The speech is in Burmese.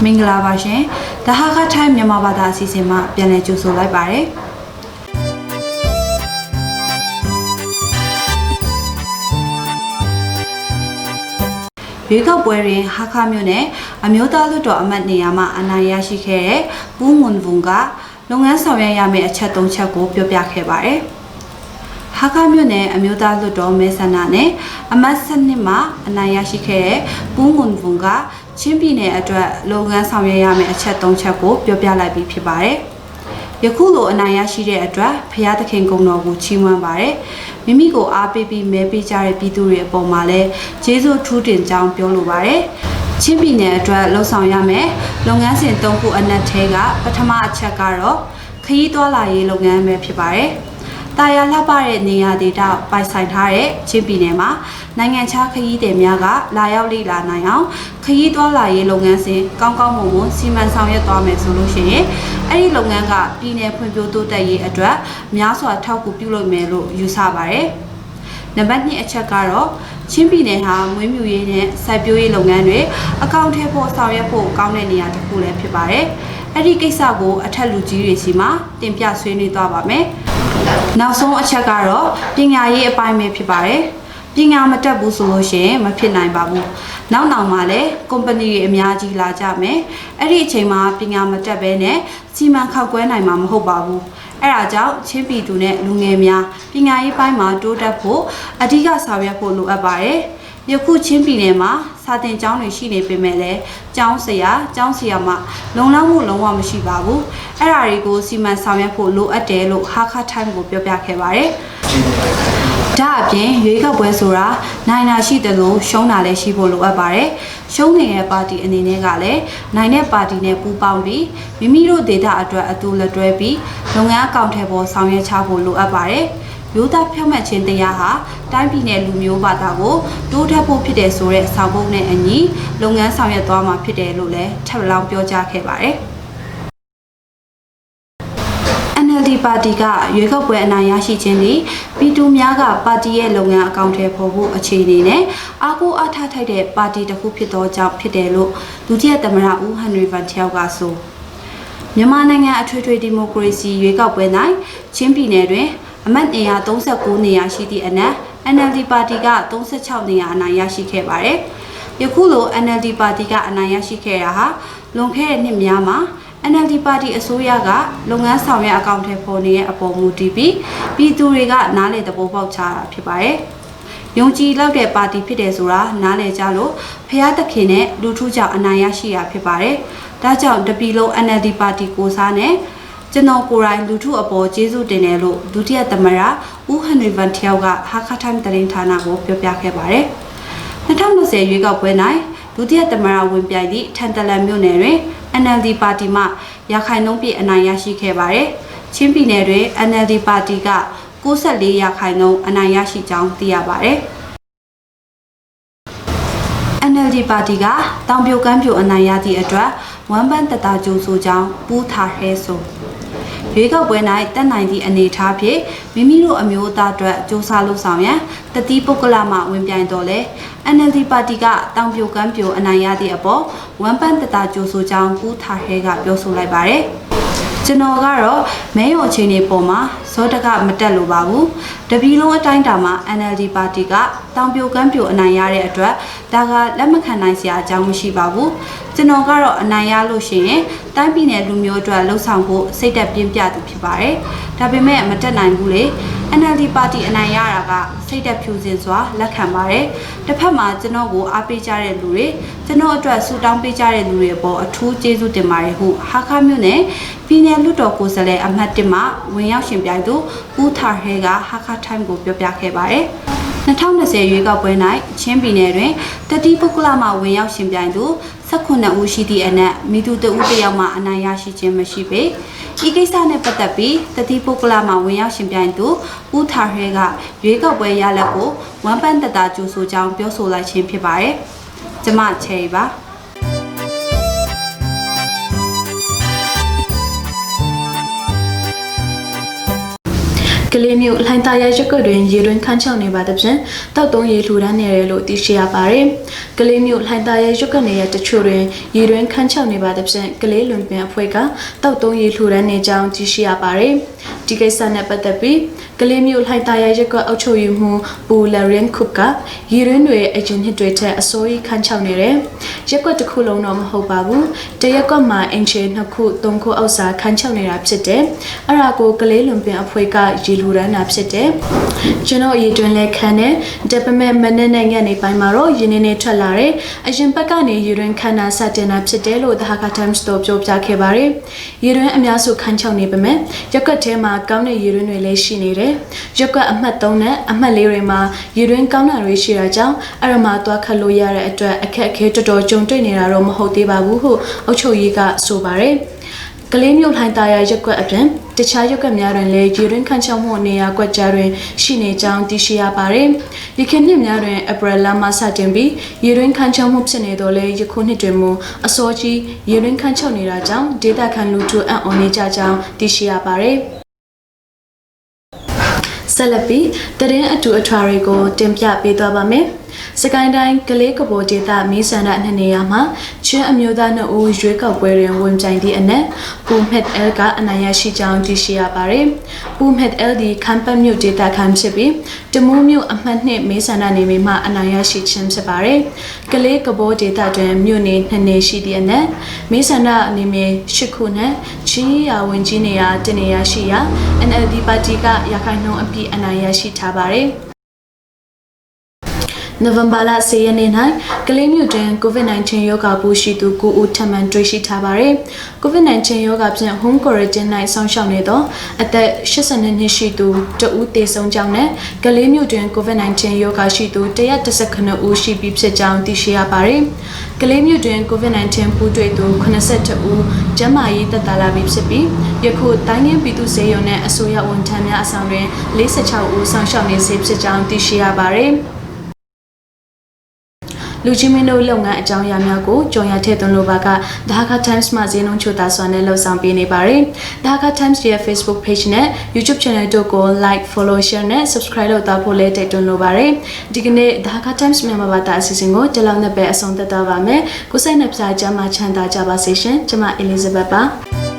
မင်္ဂလာပါရှင်။ဒါဟာကထိုင်းမြန်မာဘာသာအစီအစဉ်မှာပြန်လည်ကြိုဆိုလိုက်ပါရစေ။ရွေးကောက်ပွဲတွင်ဟာခမြို့နယ်အမျိုးသားလွှတ်တော်အမတ်နေရာမှာအနိုင်ရရှိခဲ့တဲ့ဘူးမွန်ဝုံကလုပ်ငန်းဆောင်ရွက်ရမယ့်အချက်၃ချက်ကိုပြောပြခဲ့ပါတယ်။ဟာခမြို့နယ်အမျိုးသားလွှတ်တော်မဲဆန္ဒနဲ့အမတ်စနစ်မှာအနိုင်ရရှိခဲ့တဲ့ဘူးမွန်ဝုံကချင်းပြည်နယ်အတွက်လုပ်ငန်းဆောင်ရွက်ရမယ့်အချက်၃ချက်ကိုပြောပြလိုက်ပြီးဖြစ်ပါတယ်။ယခုလိုအနိုင်ရရှိတဲ့အတွက်ဖရာသခင်ကုံတော်ကိုချီးမွမ်းပါတယ်။မိမိကိုအားပေးပြီးမဲပေးကြတဲ့ပြည်သူတွေအပေါ်မှာလည်းကျေးဇူးထူးတင်ကြောင်းပြောလိုပါတယ်။ချင်းပြည်နယ်အတွက်လှုပ်ဆောင်ရမယ့်လုပ်ငန်းစဉ်၃ခုအနက်ထဲကပထမအချက်ကတော့ခရီးသွားလာရေးလုပ်ငန်းပဲဖြစ်ပါတယ်။တာယာလှပတဲ့နေရာဒေသပိုင်ဆိုင်ထားတဲ့ချင်းပြည်နယ်မှာနိုင်ငံခြားခရီးသည်များကလာရောက်လေ့လာနိုင်အောင်ခရီးသွားလာရေးလုပ်ငန်းစဉ်ကောင်းကောင်းမွန်မွန်စီမံဆောင်ရွက်သွားမယ်ဆိုလို့ရှိရင်အဲ့ဒီလုပ်ငန်းကပြည်နယ်ဖွံ့ဖြိုးတိုးတက်ရေးအတွက်များစွာထောက်ကူပြုလုပ်မယ်လို့ယူဆပါတယ်။နံပါတ်2အချက်ကတော့ချင်းပြည်နယ်ဟာမွေးမြူရေးနဲ့စိုက်ပျိုးရေးလုပ်ငန်းတွေအကောင့်ထဲပေါ်ဆောင်ရွက်ဖို့ကောင်းတဲ့နေရာတစ်ခုလည်းဖြစ်ပါတယ်။အဲ့ဒီကိစ္စကိုအထက်လူကြီးတွေစီမှာတင်ပြဆွေးနွေးသွားပါမယ်။နောက်ဆုံးအချက်ကတော့ပညာရေးအပိုင်းပဲဖြစ်ပါတယ်။ပညာမတတ်ဘူးဆိုလို့ရှိရင်မဖြစ်နိုင်ပါဘူး။နောက်မှာလည်းကုမ္ပဏီတွေအများကြီးလာကြမယ်။အဲ့ဒီအချိန်မှာပညာမတတ်ဘဲနဲ့စီမံခန့်ခွဲနိုင်မှာမဟုတ်ပါဘူး။အဲ့ဒါကြောင့်ချင်းပြည်သူနဲ့လူငယ်များပညာရေးပိုင်းမှာတိုးတက်ဖို့အဓိကဆောင်ရွက်ဖို့လိုအပ်ပါတယ်။ယခုချင်းပြည်နယ်မှာစာသင်ကျောင်းတွေရှိနေပေမဲ့လည်းကျောင်းဆရာမလုံလောက်မှုလုံးဝမရှိပါဘူး။အဲ့ဒါတွေကိုစီမံဆောင်ရွက်ဖို့လိုအပ်တယ်လို့ဟာခထိုင်းကိုပြောပြခဲ့ပါတယ်။ဒါအပြင်ရွေးကောက်ပွဲဆိုတာနိုင်တာရှိတယ်လို့ရှုံးတာလည်းရှိဖို့လိုအပ်ပါတယ်။ရှုံးနေတဲ့ပါတီအနေနဲ့ကလည်းနိုင်တဲ့ပါတီနဲ့ပူးပေါင်းပြီးမိမိတို့ဒေသအတွက်အတူလက်တွဲပြီးလုပ်ငန်းအကောင့်ထဲပေါ်ဆောင်ရွက်ချဖို့လိုအပ်ပါတယ်။ရိုးသားဖြောင့်မတ်ခြင်းတရားဟာတိုင်းပြည်နယ်လူမျိုးဘာသာကိုတိုးတက်ဖို့ဖြစ်တယ်ဆိုတဲ့ဆောင်ပုဒ်နဲ့အညီလုပ်ငန်းဆောင်ရွက်သွားမှာဖြစ်တယ်လို့လည်းထပ်လောင်းပြောကြားခဲ့ပါတယ်။ NLD ပါတီကရွေးကောက်ပွဲအနိုင်ရရှိခြင်းသည်ပြည်သူများကပါတီရဲ့လုပ်ငန်းအကောင့်ထဲပေါ်ဖို့အခြေအနေနဲ့အားကိုးအားထားထိုက်တဲ့ပါတီတစ်ခုဖြစ်သောကြောင့်ဖြစ်တယ်လို့ဒုတိယသမ္မတဦးဟန်နရီဗန်တယောက်ကဆိုမြန်မာနိုင်ငံအထွေထွေဒီမိုကရေစီရွေးကောက်ပွဲ၌ချင်းပြည်နယ်တွင်အမတ်နေရာ39နေရာရှိသည့်အနက် NLD ပါတီက36နေရာအနိုင်ရရှိခဲ့ပါတယ်။ယခုလို NLD ပါတီကအနိုင်ရရှိခဲ့တာဟာလွန်ခဲ့တဲ့နှစ်များမှာ NLD ပါတီအစိုးရကလုပ်ငန်းဆောင်ရွက်အကောင့်ထဲပေါ်နေတဲ့အပေါ်မူတည်ပြီးပြည်သူတွေကနားလည်သဘောပေါက်ချတာဖြစ်ပါတယ်။ယုံကြည်လောက်တဲ့ပါတီဖြစ်တယ်ဆိုတာနားလည်ကြလို့ဖျားသခင်နဲ့လူထုကြောင့်အနိုင်ရရှိတာဖြစ်ပါတယ်။ဒါကြောင့်တပီလုံး NLD ပါတီကိုစားနဲ့ကျွန်တော်ကိုယ်တိုင်လူထုအပေါ်ကျေးဇူးတင်တယ်လို့ဒုတိယသမ္မတဦးဟန်နရီဗန်တယောက်ကဟာခထိုင်းသတင်းဌာနကိုပြောပြခဲ့ပါတယ်။2020ရွေးကောက်ပွဲ၌ဒုတိယသမ္မတဝင်ပြိုင်သည့်ထန်တလန်မြို့နယ်တွင် NLD ပါတီမှရာခိုင်နှုန်းပြည့်အနိုင်ရရှိခဲ့ပါတယ်။ချင်းပြည်နယ်တွင် NLD ပါတီက94ရာခိုင်နှုန်းအနိုင်ရရှိကြောင်းသိရပါတယ်။ NLD ပါတီကတောင်ပြိုကမ်းပြိုအနိုင်ရသည့်အတွက်ဝမ်ပန်းတတာကျိုးဆိုကြောင်းပူးထားဟဲဆိုရွေးကောက်ပွဲ၌တက်နိုင်သည့်အနေအထားဖြင့်မိမိတို့အမျိုးသားအတွက်စ조사လုပ်ဆောင်ရန်တတိပုဂ္ဂလမှဝင်ပြိုင်တော်လဲ NLD ပါတီကတောင်ပြိုကမ်းပြိုအနိုင်ရသည့်အပေါ်ဝမ်ပန်းတတာကျိုးဆိုကြောင်းပူးထားဟဲကပြောဆိုလိုက်ပါတယ်ကျွန်တော်ကတော့မဲရုံအခြေအနေပေါ်မှာဇောတကမတက်လို့ပါဘူးတပီလုံးအတိုင်းတာမှာ NLD ပါတီကတောင်ပြိုကမ်းပြိုအနိုင်ရတဲ့အတွက်ဒါကလက်မခံနိုင်စရာအကြောင်းမရှိပါဘူးကျွန်တော်ကတော့အနိုင်ရလို့ရှိရင်တိုင်းပြည်နယ်လူမျိုးအတွက်လှုပ်ဆောင်ဖို့စိတ်သက်ပြင်းပြသူဖြစ်ပါတယ်ဒါပေမဲ့မတက်နိုင်ဘူးလေ NLD ပါတီအနိုင်ရတာကစိတ်သက်ဖြူစင်စွာလက်ခံပါတယ်တစ်ဖက်မှာကျွန်တော်ကိုအားပေးကြတဲ့လူတွေကျွန်တော်အတွက်ဆူတောင်းပေးကြတဲ့လူတွေအပေါ်အထူးကျေးဇူးတင်ပါတယ်ဟုဟာခမြို့နယ်ပြည်နယ်လွှတ်တော်ကိုယ်စားလှယ်အမှတ်1မှဝင်ရောက်ရှင်ပြိုင်သူဦးထာဟဲကဟာခထိုင်းကိုပြောပြခဲ့ပါတယ်2020ရွေးကောက်ပွဲ၌ချင်းပြည်နယ်တွင်တတိပုဂ္ဂလမှဝင်ရောက်ရှင်ပြိုင်သူ18ဦးရှိသည့်အနက်မိသူတဦးတစ်ယောက်မှအနိုင်ရရှိခြင်းမရှိပေ။ဤကိစ္စနဲ့ပတ်သက်ပြီးတတိပုဂ္ဂလမှဝင်ရောက်ရှင်ပြိုင်သူဦးထာဟဲကရွေးကောက်ပွဲရလဒ်ကိုဝမ်ပန်းတတာကျိုးဆိုကြောင်းပြောဆိုလိုက်ခြင်းဖြစ်ပါတယ်။ကျွန်မချယ်ပါ ကလေးမျိုးလှိုင်းသားရရွက်ကတွင်ရေတွင်ခန်းချောင်းနေပါတဲ့ဖြင့်တောက်တုံးရေလှူဒန်းနေရလို့သိရှိရပါတယ်။ကလေးမျိုးလှိုင်းသားရရွက်ကနေရတချို့တွင်ရေတွင်ခန်းချောင်းနေပါတဲ့ဖြင့်ကလေးလွန်ပင်အဖွဲ့ကတောက်တုံးရေလှူဒန်းနေကြောင်းသိရှိရပါတယ်။ဒီကိစ္စနဲ့ပတ်သက်ပြီးကလေးမျိုးလှိုင်းသားရရွက်ကအုပ်ချုပ်ရေးမှူးပူလရင်ခုကရေတွင်တွေအကျဉ်းနှစ်တွေထက်အစိုးရခန်းချောင်းနေတယ်။ရက်ကွက်တစ်ခုလုံးတော့မဟုတ်ပါဘူး။တရက်ကွက်မှာအင်ချေနှစ်ခုသုံးခုအောက်စာခန်းချောင်းနေတာဖြစ်တယ်။အဲ့ဒါကိုကလေးလွန်ပင်အဖွဲ့ကရေလှူဒန်းတာဖြစ်တယ်။ကျွန်တော်ရေတွင်လဲခန်းနဲ့ဒါပေမဲ့မနေ့နဲ့ညနေပိုင်းမှာတော့ရင်းနေထွက်လာတယ်။အရင်ဘက်ကနေရေတွင်ခန်းတာစတင်တာဖြစ်တယ်လို့ The Hakka Times တို့ပြောပြခဲ့ပါတယ်။ရေတွင်အများစုခန်းချောင်းနေပေမဲ့ရက်ကွက်ထဲမှာကောင်းတဲ့ရေတွင်တွေလည်းရှိနေတယ်။ရက်ကွက်အမှတ်3နဲ့အမှတ်4တွေမှာရေတွင်ကောင်းတာတွေရှိတာကြောင့်အဲ့ဒါမှသွားခတ်လို့ရတဲ့အတွက်အခက်အခဲတော်တော်ကြုံတွေ့နေတာတော့မဟုတ်သေးပါဘူးဟုအုပ်ချုပ်ရေးကဆိုပါတယ်။ကလေးမျိုးလှိုင်းသားရရက်ကွက်အပြင်တခြားရက်ကွက်များတွင်လည်းရေတွင်ခန်းချောင်းမှုနေရာကွက်ကြားတွင်ရှိနေကြောင်းသိရှိရပါတယ်။ဒီခေတ်နှစ်များတွင်အပရလမှစတင်ပြီးရေတွင်ခန်းချောင်းမှုဖြစ်နေတော့လေယခုနှစ်တွင်မူအစောကြီးရေတွင်ခန်းချောင်းနေတာကြောင့်ဒေတာခန်လူထုအံ့ဩနေကြကြောင်းသိရှိရပါတယ်။ဆက်လက်ပြီးတရင်အတူအထွာတွေကိုတင်ပြပေးသွားပါမယ်။စကိုင်းတိုင်းကလေးကပေါ်ဒေသမီးဆန္ဒနှစ်နေရာမှာချင်းအမျိုးသား2ဦးရွေးကောက်ပွဲတွင်ဝင်ပြိုင်သည့်အနက်ပူမက်အယ်ကအနိုင်ရရှိကြောင်းသိရှိရပါတယ်။ပူမက်အယ်ဒီခမ်ပတ်မြို့ဒေသခံဖြစ်ပြီးတမူးမြို့အမှတ်2မီးဆန္ဒနေမှာအနိုင်ရရှိခြင်းဖြစ်ပါတယ်။ကလေးကပေါ်ဒေသတွင်မြို့နေ2နေရှိသည့်အနက်မီးဆန္ဒနေမြေ10ခုနဲ့ချင်းရဝင်ကြီးနေရာတနေရာရှိရာ NLD ပါတီကရခိုင်နှုန်းအပြည့်အနိုင်ရရှိထားပါတယ်။နိုဝင်ဘာလ10ရက်နေ့၌ကလေးမြို့တွင် COVID-19 ရောဂါပိုးရှိသူ9ဦးထပ်မံတွေ့ရှိထားပါတယ်။ COVID-19 ရောဂါဖြင့် home quarantine ၌ဆောင်းရှောက်နေသောအသက်82နှစ်ရှိသူ2ဦးသေဆုံးကြောင်းနဲ့ကလေးမြို့တွင် COVID-19 ရောဂါရှိသူ119ဦးရှိပြီဖြစ်ကြောင်းသိရှိရပါတယ်။ကလေးမြို့တွင် COVID-19 ပိုးတွေ့သူ82ဦးကျန်းမာရေးသက်သာလာပြီဖြစ်ပြီးယခုတိုင်းရင်းပြည်သူ့စေယုံနဲ့အစိုးရဝန်ထမ်းများအဆောင်တွင်46ဦးဆောင်းရှောက်နေစေဖြစ်ကြောင်းသိရှိရပါတယ်။လူချင်းမင်းတို့လုပ်ငန်းအကြောင်းအရာများကိုကြော်ရထည့်သွင်းလိုပါက The Hakka Times မှာဇင်းလုံးချိုတာစွာနဲ့လှုပ်ဆောင်ပေးနေပါတယ်။ The Hakka Times ရဲ့ Facebook page နဲ့ YouTube channel တို့ကို like, follow, share နဲ့ subscribe လုပ်သားဖို့လည်းတိုက်တွန်းလိုပါတယ်။ဒီကနေ့ The Hakka Times မြန်မာဘာသာအစီအစဉ်ကိုဒီလောက်နဲ့ပဲအဆုံးသတ်တော့ပါမယ်။ကိုယ်စိတ်နှပြချမ်းသာချမ်းသာကြပါစေရှင်။ကျွန်မ Elizabeth ပါ။